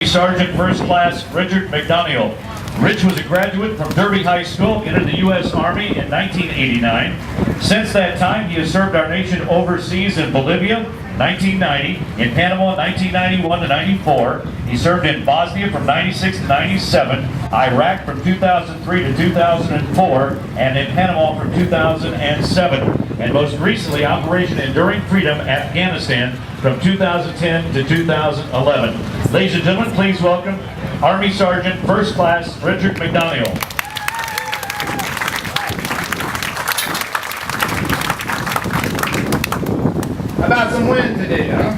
Sergeant First Class Richard McDaniel. Rich was a graduate from Derby High School, entered the U.S. Army in 1989. Since that time, he has served our nation overseas in Bolivia, 1990, in Panama, 1991 to 94. He served in Bosnia from 96 to 97, Iraq from 2003 to 2004, and in Panama from 2007. And most recently, Operation Enduring Freedom, Afghanistan, from 2010 to 2011. Ladies and gentlemen, please welcome Army Sergeant First Class Richard McDaniel. How about some wind today, huh?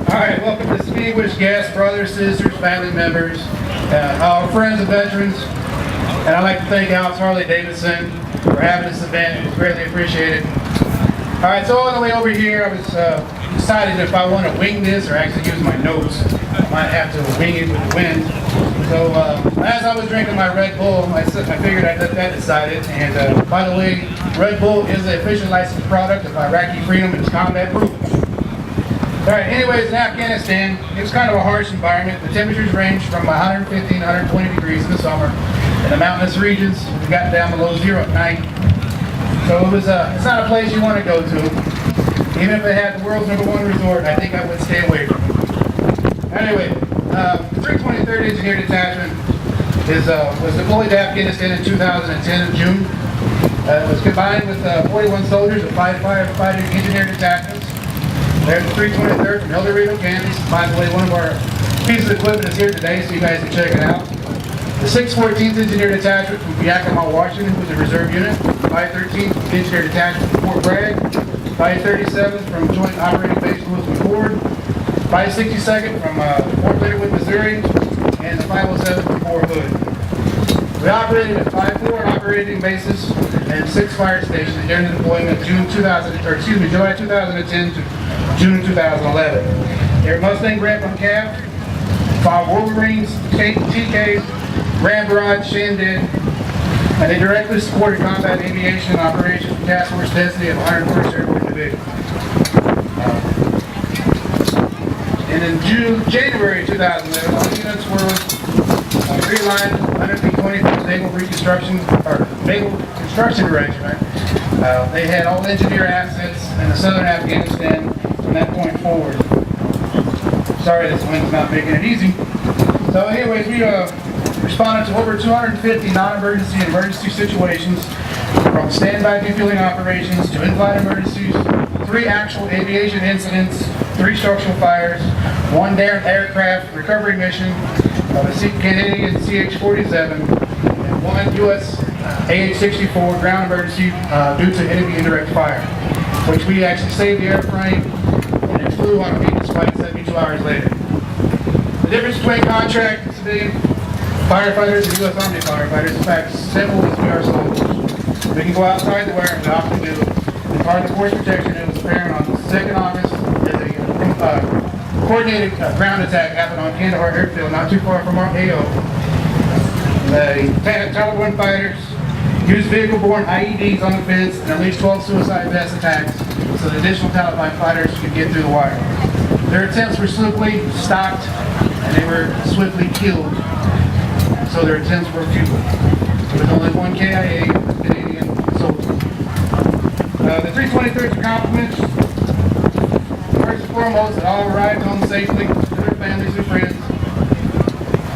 All right, welcome to distinguished guests, brothers, sisters, family members, our friends and veterans. And I'd like to thank Alefs Harley-Davidson for having this event. It's greatly appreciated. All right, so on the way over here, I was decided if I want to wing this or actually use my notes. I might have to wing it with the wind. So as I was drinking my Red Bull, I figured I'd let that decided. And by the way, Red Bull is the official licensed product of Iraqi freedom and it's combat proof. All right, anyways, in Afghanistan, it was kind of a harsh environment. The temperatures ranged from 115 to 120 degrees in the summer. In the mountainous regions, we got down below zero at night. So it's not a place you want to go to. Even if it had the world's #1 resort, I think I would stay away from it. Anyway, the 323rd Engineer Detachment was deployed to Afghanistan in 2010 in June. It was combined with 41 soldiers of 5 firefighting engineer detachments. There's the 323rd from El Dorado, Kansas. By the way, one of our pieces of equipment is here today, so you guys can check it out. The 614th Engineer Detachment from Yakima, Washington, was a reserve unit. 513th Engineer Detachment from Fort Bragg. 537th from Joint Operating Base Lewis McCord. 562nd from Fort Leonard, Missouri, and the 507th from Fort Hood. We operated at 5 operating bases and 6 fire stations during the deployment of July 2010 to June 2011. They were Mustang Ramp on CAF, 5 Wolverines, TKs, Ramrod, Shandid, and they directly supported combat aviation operations from Task Force Destiny of 101st Airborne Division. And in January 2011, all units were realigned under the 25th Naval Construction Regiment. They had all engineer assets in the southern Afghanistan from that point forward. Sorry, this wind's not making it easy. So anyways, we responded to over 250 non-emergency and emergency situations, from standby defueling operations to in-flight emergencies, 3 actual aviation incidents, 3 structural fires, 1 aircraft recovery mission of a Canadian CH-47, and 1 U.S. AH-64 ground emergency due to enemy indirect fire, which we actually saved the airframe and it flew on a maintenance flight 72 hours later. The difference between contract and civilian firefighters and U.S. Army firefighters, in fact, simple as we are soldiers. We can go outside the wire, and we often do. As part of the force protection, it was apparent on 2nd August that a coordinated ground attack happened on Kandahar Airfield, not too far from our AO. The Taliban fighters used vehicle-borne IEDs on the fence and unleashed 12 suicide vest attacks so the additional Taliban fighters could get through the wire. Their attempts were swiftly stopped and they were swiftly killed. So their attempts were futile. There was only 1 KIA Canadian soldier. The 323rd compliments, first and foremost, that all arrived home safely to their families and friends.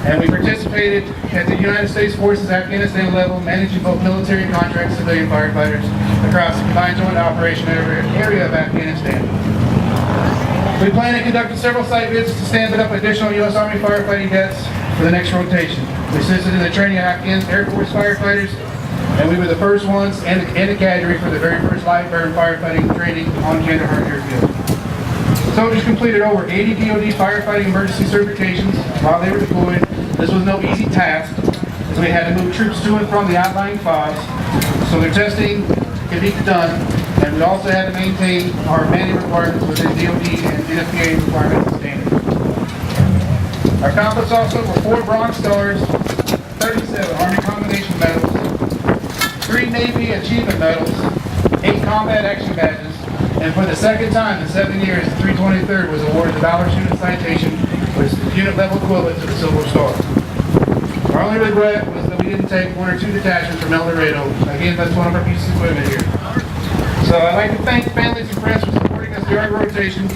And we participated at the United States Forces Afghanistan level, managing both military and contract civilian firefighters across the combined joint operation area of Afghanistan. We plan to conduct several site visits to stand up additional U.S. Army firefighting jets for the next rotation. We assisted in the training of Afghan Air Force firefighters, and we were the first ones and the cadre for the very first live burn firefighting training on Kandahar Airfield. Soldiers completed over 80 DoD firefighting emergency certifications while they were deployed. This was no easy task, as we had to move troops to and from the outlying FOBs, so their testing could be done, and we also had to maintain our manning requirements within DoD and NFPA requirements and standards. Our accomplishments also were 4 Bronze Stars, 37 Army Combination Medals, 3 Navy Achievement Medals, 8 Combat Action Badges, and for the second time in 7 years, the 323rd was awarded the Valor Student Citation, which unit level equivalent to the Silver Star. Our only regret was that we didn't take 1 or 2 detachments from El Dorado. Again, that's one of our pieces of equipment here. So I'd like to thank families and friends for supporting us during rotation.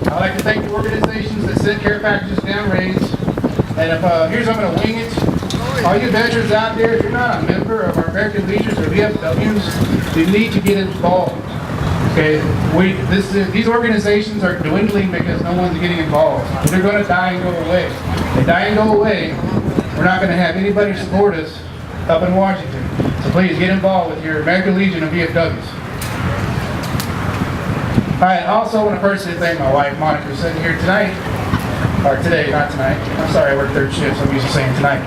I'd like to thank the organizations that sent care packages down raids. And here's I'm going to wing it. All you veterans out there, if you're not a member of our American Legions or VFWs, you need to get involved. Okay, these organizations are dwindling because no one's getting involved. They're going to die and go away. They die and go away. We're not going to have anybody support us up in Washington. So please get involved with your American Legion of VFWs. I also want to personally thank my wife, Monica, who's sitting here tonight. Or today, not tonight. I'm sorry, I work third shift, so I'm used to saying tonight.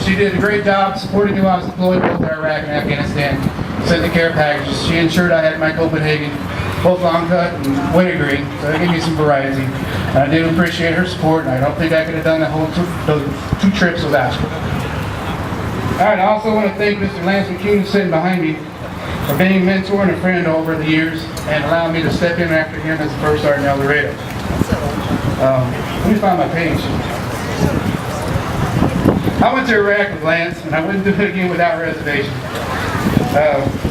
She did a great job supporting me while I was deployed both to Iraq and Afghanistan. Sent the care packages. She ensured I had my Copenhagen, both long cut and wintergreen, so they gave me some variety. And I did appreciate her support, and I don't think I could have done those 2 trips without her. Alright, I also want to thank Mr. Lance McCune, who's sitting behind me, for being a mentor and a friend over the years and allowing me to step in after him as the first sergeant in El Dorado. Let me find my page. I went to Iraq with Lance, and I wouldn't do it again without reservation.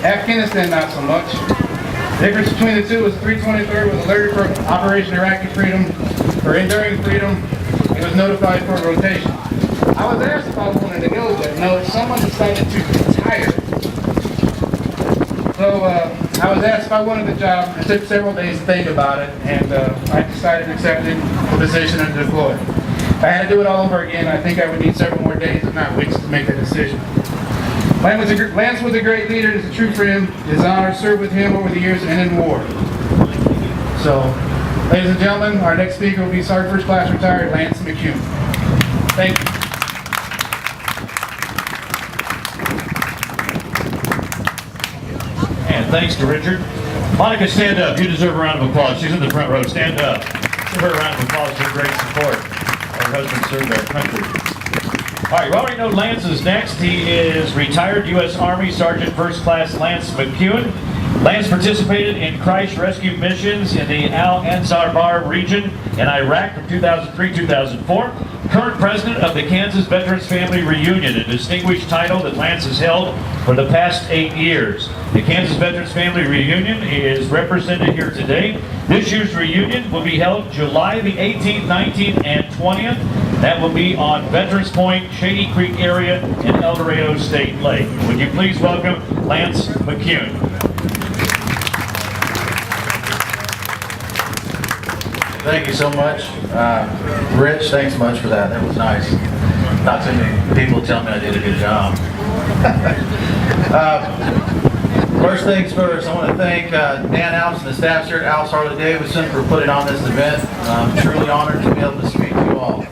Afghanistan, not so much. The difference between the two was 323rd was alerted for Operation Iraqi Freedom, for Enduring Freedom. He was notified for rotation. I was asked if I wanted to go, but no, someone decided to retire. So I was asked if I wanted the job. It took several days to think about it, and I decided to accept the position and deploy. If I had to do it all over again, I think I would need several more days, if not weeks, to make that decision. Lance was a great leader and is a true friend. It is an honor to serve with him over the years and in war. So, ladies and gentlemen, our next speaker will be Sergeant First Class Retired Lance McCune. Thank you. And thanks to Richard. Monica, stand up. You deserve a round of applause. She's in the front row. Stand up. Give her a round of applause for great support. Her husband served our country. All right, you already know Lance is next. He is retired U.S. Army Sergeant First Class Lance McCune. Lance participated in Christ rescue missions in the Al-Ansar Bar region in Iraq from 2003-2004. Current president of the Kansas Veterans Family Reunion, a distinguished title that Lance has held for the past 8 years. The Kansas Veterans Family Reunion is represented here today. This year's reunion will be held July the 18th, 19th, and 20th. That will be on Veterans Point, Shady Creek area in El Dorado State Lake. Would you please welcome Lance McCune. Thank you so much. Rich, thanks much for that. That was nice. Not too many people tell me I did a good job. First things first, I want to thank Dan Alefs and the staff here at Alefs Harley-Davidson for putting on this event. I'm truly honored to be able to speak to you all.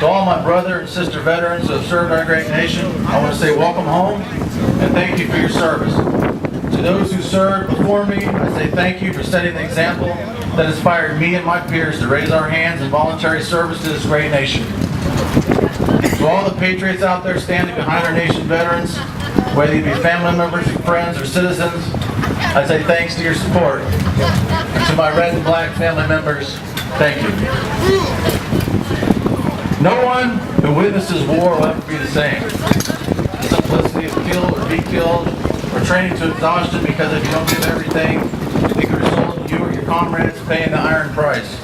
To all my brother and sister veterans who have served our great nation, I want to say welcome home and thank you for your service. To those who served before me, I say thank you for setting the example that inspired me and my peers to raise our hands in voluntary service to this great nation. To all the patriots out there standing behind our nation veterans, whether you be family members, friends, or citizens, I say thanks to your support. And to my red and black family members, thank you. No one who witnesses war will ever be the same. The simplicity of kill or be killed, or training to exhaustion because if you don't give everything, it could result in you or your comrades paying the iron price.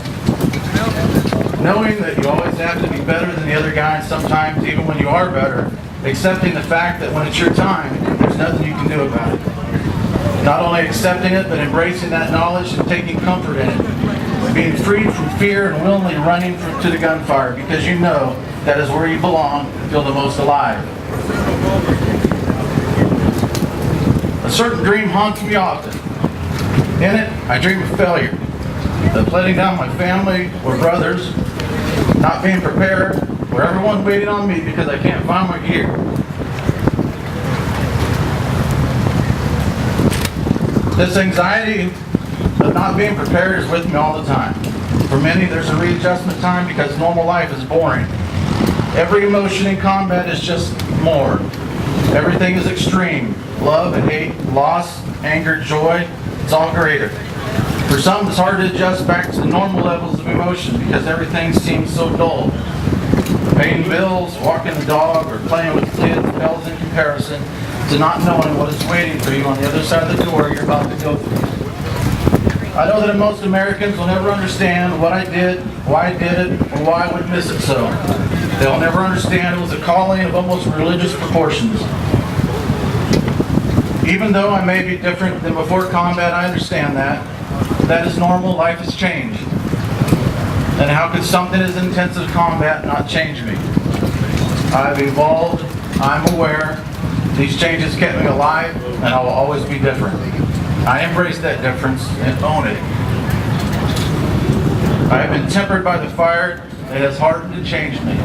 Knowing that you always have to be better than the other guy, and sometimes even when you are better, accepting the fact that when it's your time, there's nothing you can do about it. Not only accepting it, but embracing that knowledge and taking comfort in it. Being freed from fear and willingly running to the gunfire because you know that is where you belong and feel the most alive. A certain dream haunts me often. In it, I dream of failure, of letting down my family or brothers, not being prepared, or everyone waiting on me because I can't find my gear. This anxiety of not being prepared is with me all the time. For many, there's a readjustment time because normal life is boring. Every emotion in combat is just more. Everything is extreme. Love and hate, loss, anger, joy, it's all greater. For some, it's hard to adjust back to the normal levels of emotion because everything seems so dull. Paying bills, walking the dog, or playing with the kids pales in comparison to not knowing what is waiting for you on the other side of the door you're about to go through. I know that most Americans will never understand what I did, why I did it, or why I would miss it so. They'll never understand it was a calling of almost religious proportions. Even though I may be different than before combat, I understand that. That is normal, life has changed. And how could something as intense as combat not change me? I've evolved, I'm aware, these changes kept me alive, and I will always be different. I embrace that difference and own it. I have been tempered by the fire that has hardened and changed me.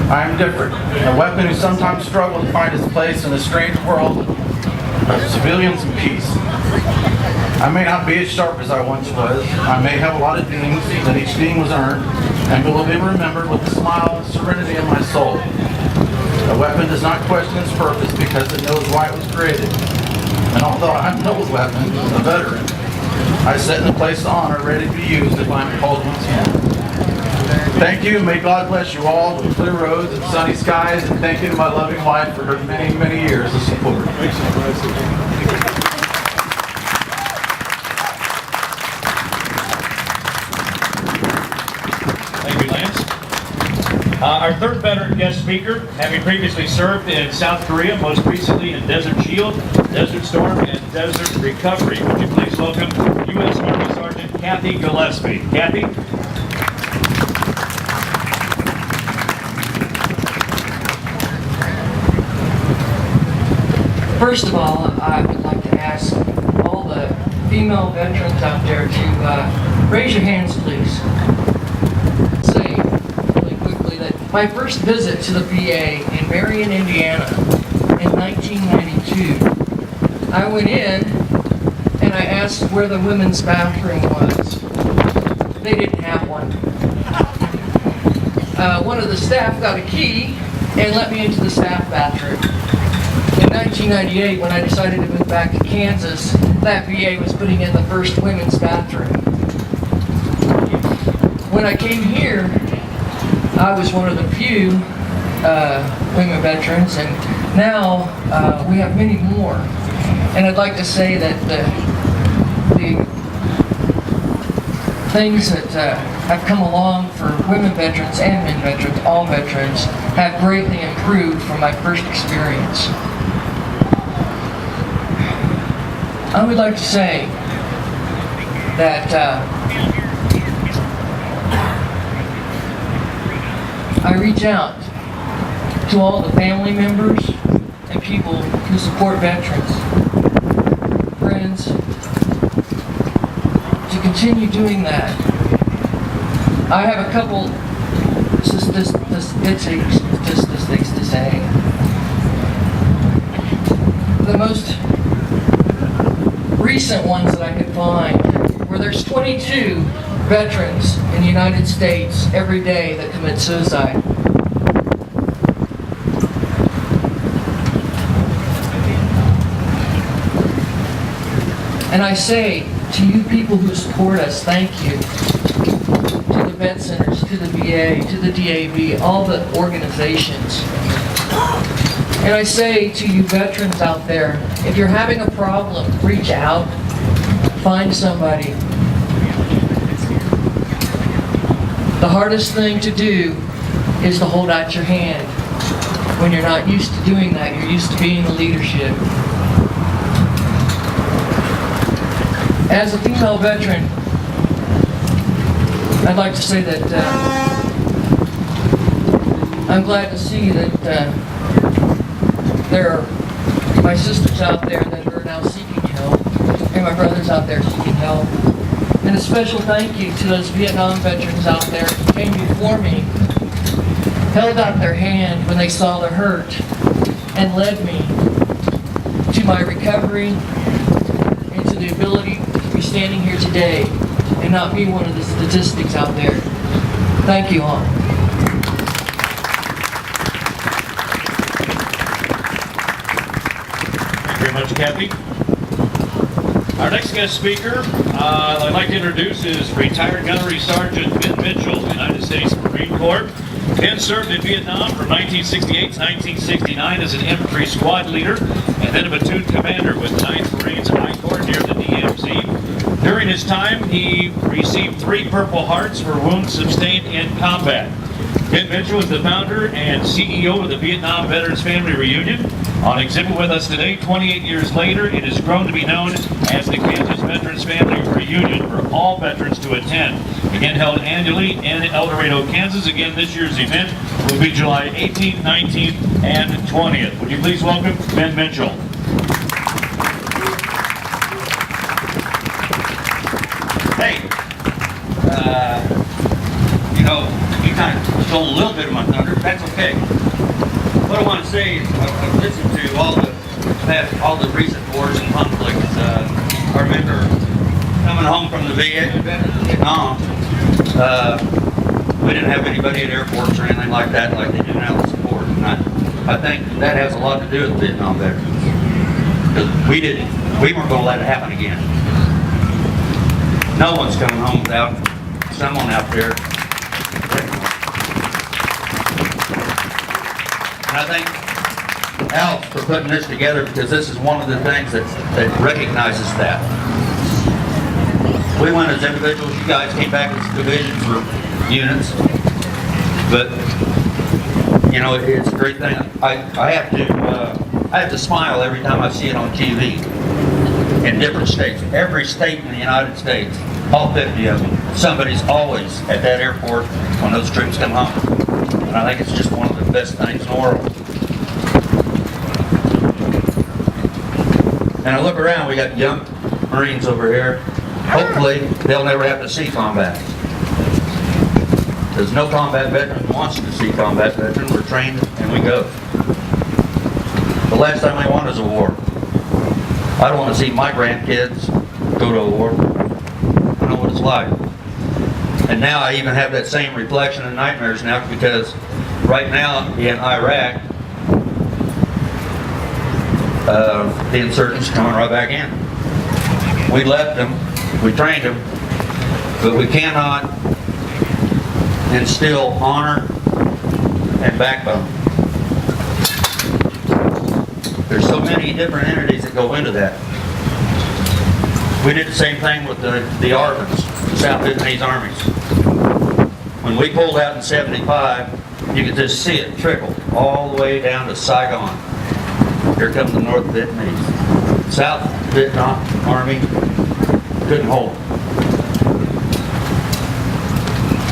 I am different, a weapon who sometimes struggles to find its place in a strange world of civilians and peace. I may not be as sharp as I once was. I may have a lot of dings, but each ding was earned and will be remembered with a smile and serenity in my soul. A weapon does not question its purpose because it knows why it was created. And although I'm no weapon, a veteran, I sit in a place of honor ready to be used if I'm called once again. Thank you, and may God bless you all with clear roads and sunny skies, and thank you to my loving wife for her many, many years of support. Thank you, Lance. Our third veteran guest speaker, having previously served in South Korea, most recently in Desert Shield, Desert Storm, and Desert Recovery. Would you please welcome U.S. Army Sergeant Kathy Gillespie. Kathy? First of all, I would like to ask all the female veterans out there to raise your hands, please. Say really quickly that my first visit to the VA in Marion, Indiana in 1992, I went in and I asked where the women's bathroom was. They didn't have one. One of the staff got a key and let me into the staff bathroom. In 1998, when I decided to move back to Kansas, that VA was putting in the first women's bathroom. When I came here, I was one of the few women veterans, and now we have many more. And I'd like to say that the things that have come along for women veterans and men veterans, all veterans, have greatly improved from my first experience. I would like to say that I reach out to all the family members and people who support veterans, friends, to continue doing that. I have a couple statistics to say. The most recent ones that I could find where there's 22 veterans in the United States every day that commit suicide. And I say to you people who support us, thank you. To the vet centers, to the VA, to the DAV, all the organizations. And I say to you veterans out there, if you're having a problem, reach out, find somebody. The hardest thing to do is to hold out your hand. When you're not used to doing that, you're used to being the leadership. As a female veteran, I'd like to say that I'm glad to see that there are my sisters out there that are now seeking help, and my brothers out there seeking help. And a special thank you to those Vietnam veterans out there who came before me, held out their hand when they saw the hurt, and led me to my recovery and to the ability to be standing here today and not be one of the statistics out there. Thank you all. Thank you very much, Kathy. Our next guest speaker, I'd like to introduce is retired Gunnery Sergeant Ben Mitchell, United States Marine Corps. Ben served in Vietnam from 1968 to 1969 as an infantry squad leader and then a platoon commander with 9th Marines I Corps near the DMZ. During his time, he received 3 Purple Hearts for wounds sustained in combat. Ben Mitchell is the founder and CEO of the Vietnam Veterans Family Reunion. On exhibit with us today, 28 years later, it has grown to be known as the Kansas Veterans Family Reunion for all veterans to attend. Again, held annually in El Dorado, Kansas. Again, this year's event will be July 18th, 19th, and 20th. Would you please welcome Ben Mitchell? Hey, you kind of stole a little bit of my thunder, but that's okay. What I want to say is I've listened to all the recent wars and conflicts. I remember coming home from the Vietnam. We didn't have anybody at airports or anything like that, like they do now to support. And I think that has a lot to do with Vietnam veterans, because we weren't going to let it happen again. No one's coming home without someone out there. And I thank Alefs for putting this together, because this is one of the things that recognizes that. We went as individuals, you guys came back as divisions or units, but it's a great thing. I have to smile every time I see it on TV in different states. Every state in the United States, all 50 of them, somebody's always at that airport when those troops come home. And I think it's just one of the best things in the world. And I look around, we got young Marines over here. Hopefully, they'll never have to see combat. There's no combat veteran wants to see combat veteran. We're trained and we go. The last time I won was a war. I don't want to see my grandkids go to a war. I know what it's like. And now I even have that same reflection and nightmares now, because right now in Iraq, the insurgents coming right back in. We left them, we trained them, but we cannot instill honor and backbone. There's so many different entities that go into that. We did the same thing with the ARVs, the South Vietnamese armies. When we pulled out in 75, you could just see it trickle all the way down to Saigon. Here comes the North Vietnamese. South Vietnam Army couldn't hold them.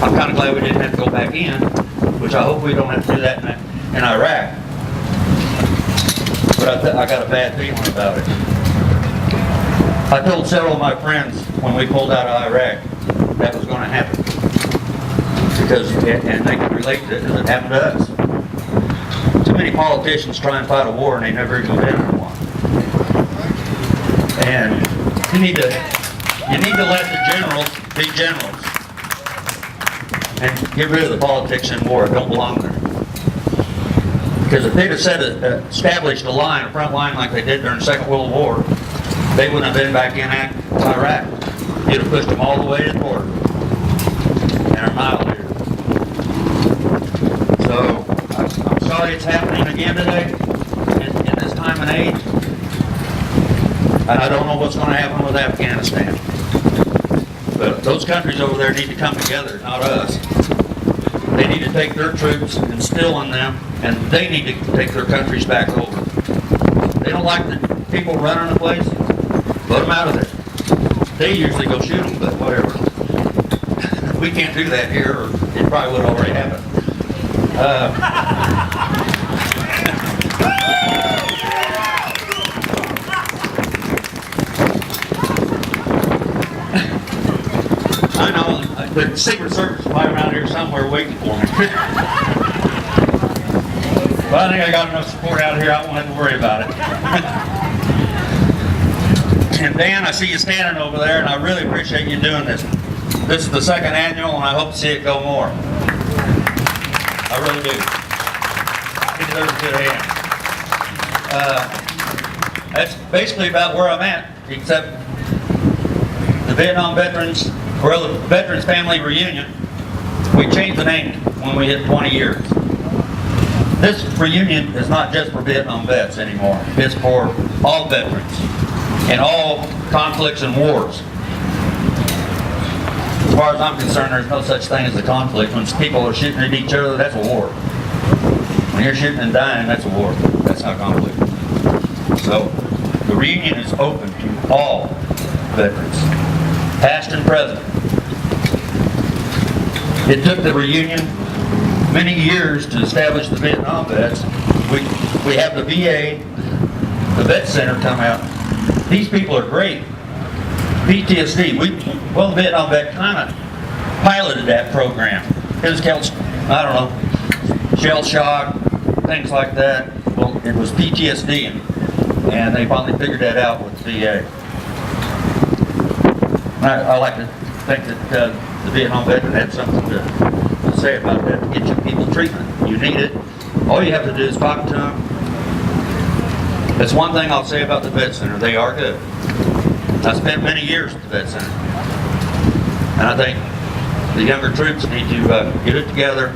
I'm kind of glad we didn't have to go back in, which I hope we don't have to do that in Iraq. But I got a bad feeling about it. I told several of my friends when we pulled out of Iraq that was going to happen, and they could relate to it because it happened to us. Too many politicians try and fight a war and they never even been in one. And you need to let the generals be generals and get rid of the politics in war. It don't belong there. Because if they'd have established a front line like they did during the Second World War, they wouldn't have been back in Iraq. You'd have pushed them all the way to the border and are annihilated. So I'm sorry it's happening again today in this time and age. And I don't know what's going to happen with Afghanistan. But those countries over there need to come together, not us. They need to take their troops, instill in them, and they need to take their countries back over. They don't like the people running the place. Put them out of there. They usually go shoot them, but whatever. We can't do that here, or it probably would already happen. I know, the Secret Service is probably around here somewhere waiting for me. But I think I got enough support out here, I won't have to worry about it. And Dan, I see you standing over there, and I really appreciate you doing this. This is the second annual, and I hope to see it go more. I really do. He deserves a good hand. That's basically about where I'm at, except the Vietnam Veterans, or the Veterans Family Reunion, we changed the name when we hit 20 years. This reunion is not just for Vietnam vets anymore. It's for all veterans in all conflicts and wars. As far as I'm concerned, there's no such thing as a conflict. When people are shooting at each other, that's a war. When you're shooting and dying, that's a war. That's not conflict. So, the reunion is open to all veterans, past and present. It took the reunion many years to establish the Vietnam vets. We have the VA, the Vet Center come out. These people are great. PTSD, the Vietnam vet kind of piloted that program. It was called, I don't know, shell shock, things like that. Well, it was PTSD, and they finally figured that out with the VA. I like to think that the Vietnam veteran had something to say about that, to get you people treatment. You need it. All you have to do is talk to them. That's one thing I'll say about the Vet Center. They are good. I spent many years at the Vet Center. And I think the younger troops need to get it together.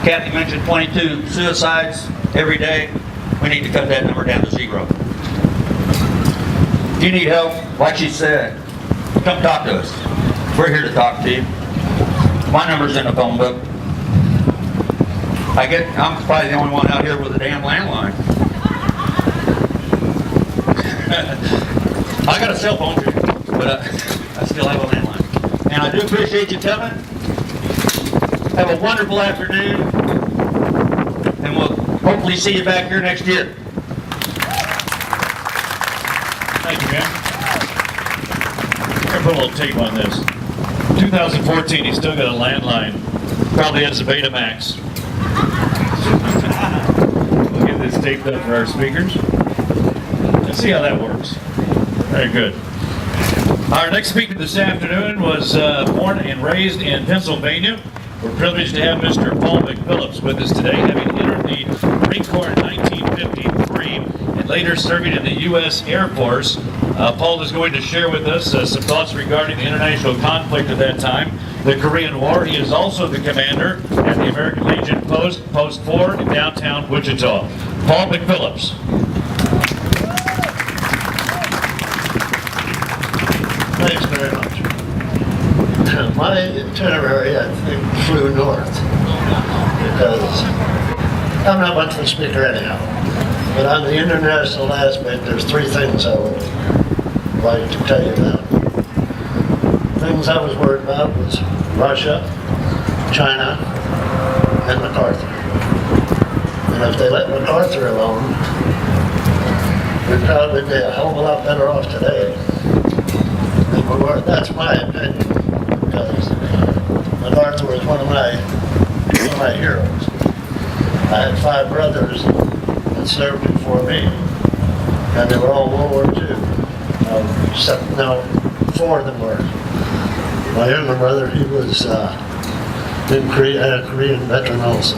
Kathy mentioned 22 suicides every day. We need to cut that number down to 0. If you need help, like she said, come talk to us. We're here to talk to you. My number's in the phone book. I'm probably the only one out here with a damn landline. I got a cell phone too, but I still have a landline. And I do appreciate you coming. Have a wonderful afternoon, and we'll hopefully see you back here next year. Thank you, man. I'm going to put a little tape on this. 2014, he's still got a landline. Probably has a Betamax. We'll get this taped up for our speakers. Let's see how that works. Very good. Our next speaker this afternoon was born and raised in Pennsylvania. We're privileged to have Mr. Paul McPhillips with us today, having entered the Marine Corps in 1953 and later serving in the U.S. Air Force. Paul is going to share with us some thoughts regarding the international conflict at that time, the Korean War. He is also the commander at the American Legion Post 4 in downtown Wichita. Paul McPhillips. Thanks very much. My itinerary, I think, flew north because I'm not much of a speaker anyhow. But on the international aspect, there's 3 things I would like to tell you about. Things I was worried about was Russia, China, and MacArthur. And if they let MacArthur alone, we'd probably be a hell of a lot better off today. That's my opinion, because MacArthur was one of my heroes. I had 5 brothers that served before me, and they were all World War II. Except now 4 of them were. My younger brother, he was a Korean veteran also.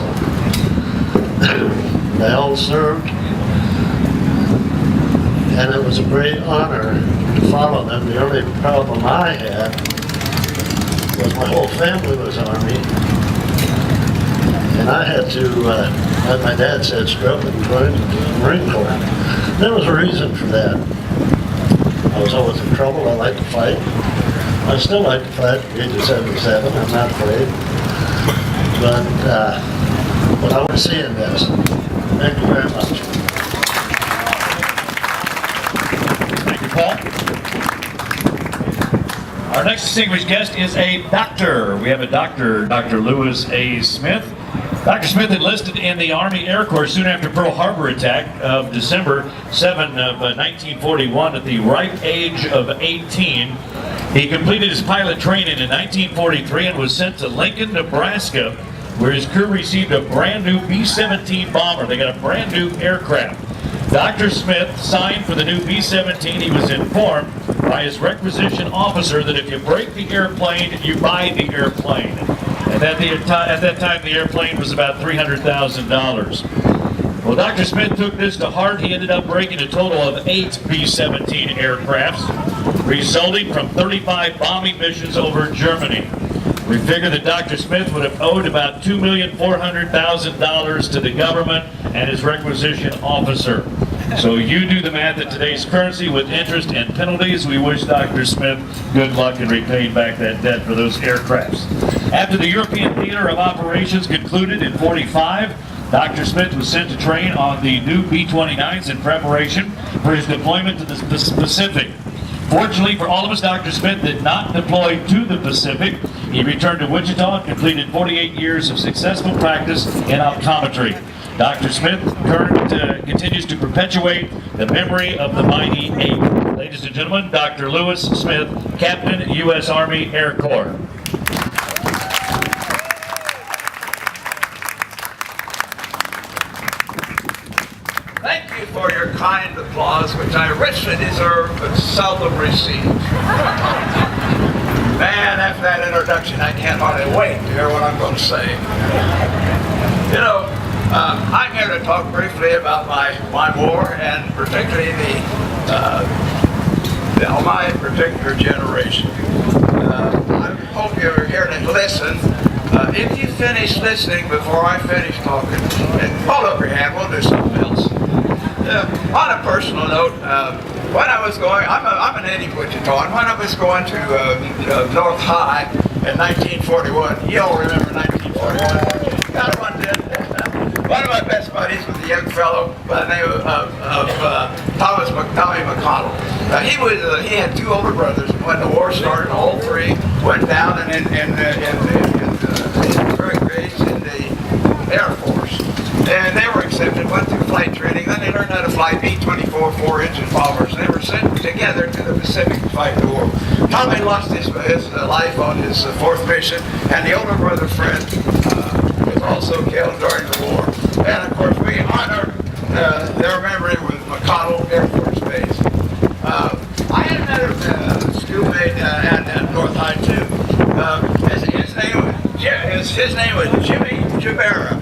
They all served, and it was a great honor to follow them. The only problem I had was my whole family was Army, and I had to, like my dad said, struggle and join the Marine Corps. There was a reason for that. I was always in trouble. I liked to fight. I still like to fight at the age of 77. I'm not afraid. But I want to see in this. Thank you very much. Thank you, Paul. Our next distinguished guest is a doctor. We have a doctor, Dr. Lewis A. Smith. Dr. Smith enlisted in the Army Air Corps soon after Pearl Harbor attack of December 7 of 1941 at the ripe age of 18. He completed his pilot training in 1943 and was sent to Lincoln, Nebraska, where his crew received a brand new B-17 bomber. They got a brand new aircraft. Dr. Smith signed for the new B-17. He was informed by his requisition officer that if you break the airplane, you buy the airplane. And at that time, the airplane was about $300,000. Well, Dr. Smith took this to heart. He ended up breaking a total of 8 B-17 aircrafts, resulting from 35 bombing missions over Germany. We figure that Dr. Smith would have owed about $2,400,000 to the government and his requisition officer. So you do the math at today's currency with interest and penalties. We wish Dr. Smith good luck in repaying back that debt for those aircrafts. After the European Theater of Operations concluded in '45, Dr. Smith was sent to train on the new B-29s in preparation for his deployment to the Pacific. Fortunately for all of us, Dr. Smith did not deploy to the Pacific. He returned to Wichita and completed 48 years of successful practice in optometry. Dr. Smith continues to perpetuate the memory of the mighty eight. Ladies and gentlemen, Dr. Lewis Smith, Captain, U.S. Army Air Corps. Thank you for your kind applause, which I richly deserve but seldom receive. Man, after that introduction, I can't hardly wait to hear what I'm going to say. You know, I'm here to talk briefly about my war, and particularly my particular generation. I hope you're here to listen. If you finish listening before I finish talking, and hold up your hand, we'll do something else. On a personal note, when I was going, I'm an native Wichita, and when I was going to North High in 1941, you all remember 1941? Got one did. One of my best buddies was a young fellow by the name of Tommy McConnell. He had 2 older brothers. When the war started, all 3 went down and in the Air Force. And they were accepted, went through flight training, then they learned how to fly B-24 4-engine bombers. They were sent together to the Pacific to fight the war. Tommy lost his life on his 4th mission, and the older brother, Fred, was also killed during the war. And of course, we honor their memory with McConnell Air Force Base. I had another schoolmate at North High too. His name was Jimmy Jabera.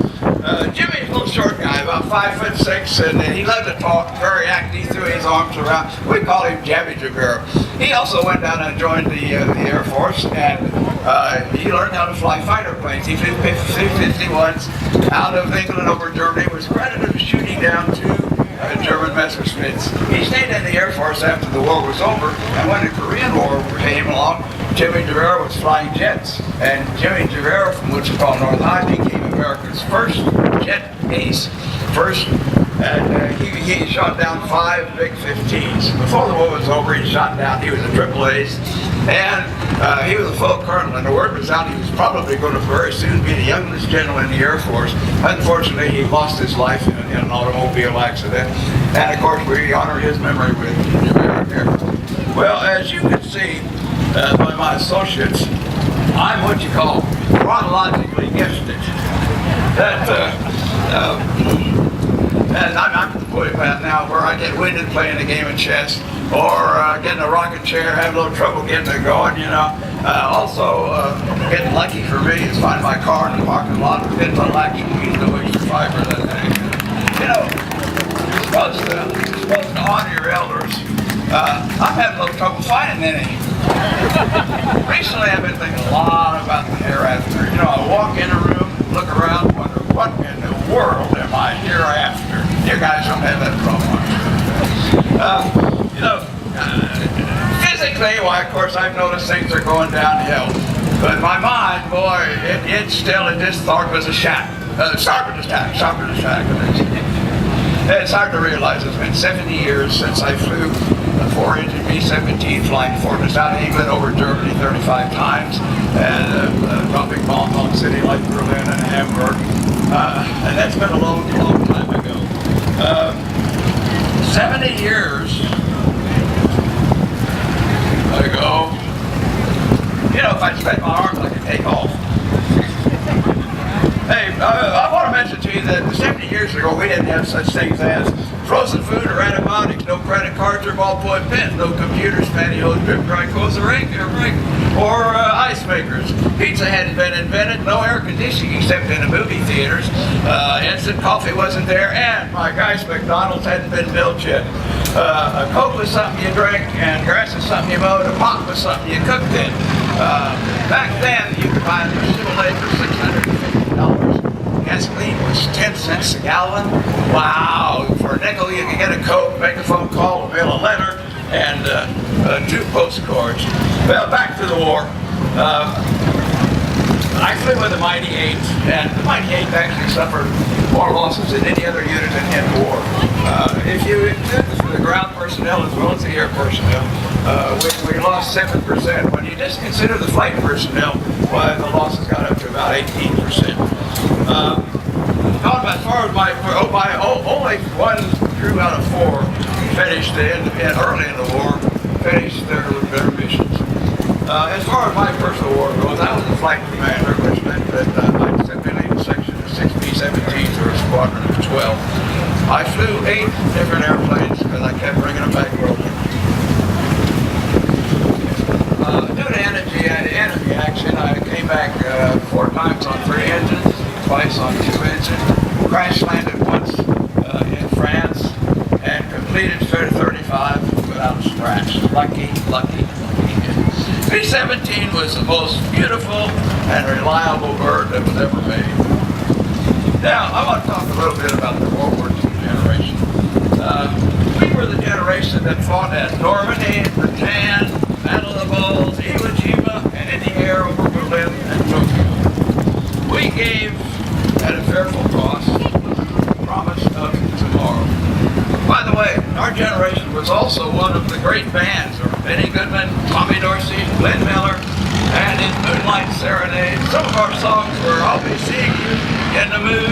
Jimmy's a little short guy, about 5'6", and he loved to talk, very active. He threw his arms around. We call him Jabby Jabera. He also went down and joined the Air Force, and he learned how to fly fighter planes. He flew P-51s out of England over Germany, was credited with shooting down 2 German Messerschmitts. He stayed in the Air Force after the war was over, and when the Korean War came along, Jimmy Jabera was flying jets. And Jimmy Jabera from Wichita North High became America's first jet ace. And he shot down 5 big 15s. Before the war was over, he shot down, he was a triple ace. And he was a full colonel, and the word was out he was probably going to very soon be the youngest general in the Air Force. Unfortunately, he lost his life in an automobile accident. And of course, we honor his memory with Jabera here. Well, as you can see by my associates, I'm what you call chronologically gifted. And I'm at the point now where I get winded playing a game of chess, or getting a rocking chair, have a little trouble getting it going, you know. Getting lucky for me is finding my car in the parking lot with a little action wheels, no extra fiber, that thing. You know, you're supposed to honor your elders. I'm having a little trouble finding any. Recently, I've been thinking a lot about the hereafter. You know, I walk in a room, look around, wonder, what in the world am I hereafter? You guys don't have that problem. Physically, why, of course, I've noticed things are going downhill. But in my mind, boy, it's still in this thought was a shack. Starboard attack. It's hard to realize it's been 70 years since I flew a 4-engine B-17 flying fortress out of England over Germany 35 times, and dropping bombs on a city like Berlin and Hamburg. And that's been a long, long time ago. 70 years ago, you know, if I spread my arms, I could take off. Hey, I want to mention to you that 70 years ago we didn't have such things as frozen food or antibiotics, no credit cards or ballpoint pens, no computers, pantyhose, drip dry clothes, or ice makers. Pizza hadn't been invented, no air conditioning except in the movie theaters. Instant coffee wasn't there, and my gosh, McDonald's hadn't been built yet. A Coke was something you drank, and grass was something you mowed, a pot was something you cooked in. Back then, you could buy a Chevrolet for $650. Gasoline was 10 cents a gallon. Wow! For a nickel, you could get a Coke, make a phone call, mail a letter, and 2 postcards. Well, back to the war. I flew with the Mighty 8, and the Mighty 8 actually suffered more losses than any other unit in war. If you include the ground personnel as well as the air personnel, we lost 7%. When you just consider the flight personnel, well, the losses got up to about 18%. As far as only 1 crew out of 4 finished early in the war, finished their missions. As far as my personal war goes, I was a flight commander, which meant that I sent me in a section of 6 B-17s or a squadron of 12. I flew 8 different airplanes because I kept bringing them back broken. Due to enemy action, I came back 4 times on 3 engines, twice on 2 engines, crash landed once in France, and completed 35 without a scratch. Lucky. B-17 was the most beautiful and reliable bird that was ever made. Now, I want to talk a little bit about the World War II generation. We were the generation that fought at Normandy, Berlin, Battle of the Bulge, Iwo Jima, and in the air over Berlin and Tokyo. We gave, at a fearful cost, the promise of tomorrow. By the way, our generation was also one of the great bands of Benny Goodman, Tommy Dorsey, Glenn Miller, and in Moonlight Serenade, some of our songs were I'll Be Seeing You, In the Mood,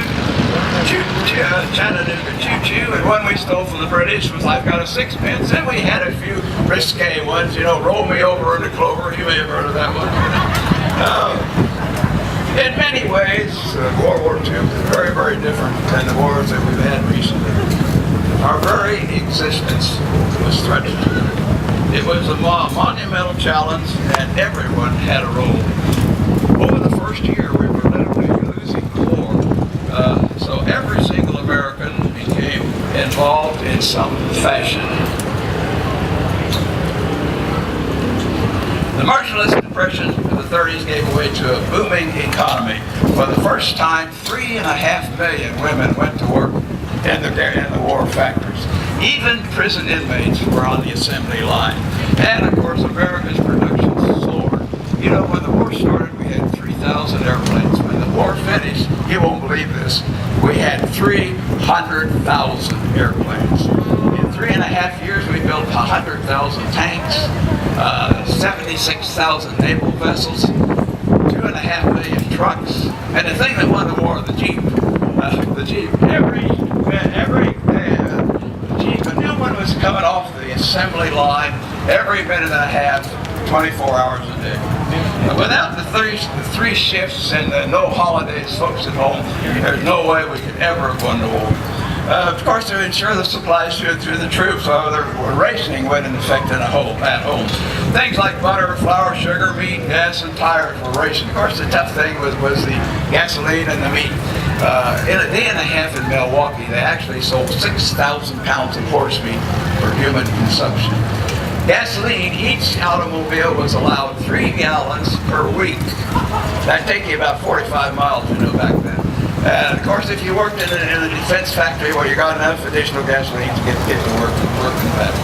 Chattanooga Choo Choo, and one we stole from the British was I've Got a Sixpence, and we had a few risque ones, Roll Me Over in the Clover, you may have heard of that one. In many ways, World War II was very, very different than the wars that we've had recently. Our very existence was threatened. It was a monumental challenge, and everyone had a role. Over the first year, we were literally losing the war. So every single American became involved in some fashion. The Marshallist Depression of the 30s gave way to a booming economy. For the first time, 3.5 million women went to work in the war factories. Even prison inmates were on the assembly line. And of course, America's production soared. When the war started, we had 3,000 airplanes. When the war finished, you won't believe this, we had 300,000 airplanes. In 3.5 years, we built 100,000 tanks, 76,000 naval vessels, 2.5 million trucks, and the thing that won the war, the Jeep. Every Jeep, a new one was coming off the assembly line every minute and a half, 24 hours a day. Without the three shifts and no holidays, folks at home, there's no way we could ever have won the war. Of course, to ensure the supplies through the troops, rationing went into effect at home. Things like butter, flour, sugar, meat, gas, and tires were rationed. Of course, the tough thing was the gasoline and the meat. In a day and a half in Milwaukee, they actually sold 6,000 pounds of horse meat for human consumption. Gasoline, each automobile was allowed 3 gallons per week. That'd take you about 45 miles, back then. And of course, if you worked in a defense factory where you got enough additional gasoline to get to work and back.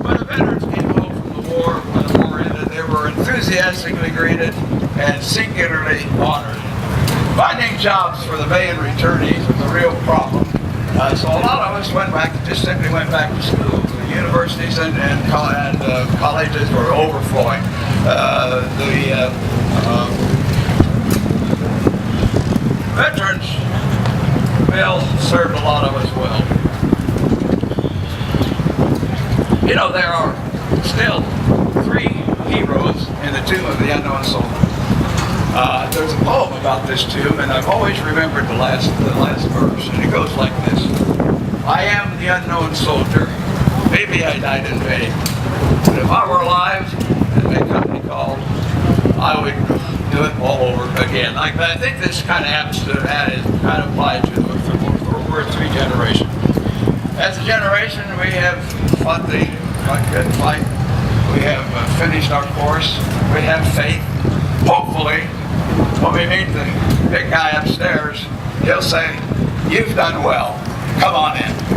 When the veterans came home from the war, when the war ended, they were enthusiastically greeted and singularly honored. Finding jobs for the million returnees was a real problem. So a lot of us simply went back to school. The universities and colleges were overflowing. Veterans bill served a lot of us well. There are still 3 heroes in the Tomb of the Unknown Soldier. There's a poem about this too, and I've always remembered the last verse, and it goes like this. I am the unknown soldier. Maybe I died in vain. But if I were alive and my company called, I would do it all over again. Like that. I think this kind of happens to that is kind of applied to we're three generations. As a generation, we have fought the good fight. We have finished our course. We have faith. Hopefully, when we meet the big guy upstairs, he'll say, "You've done well. Come on in."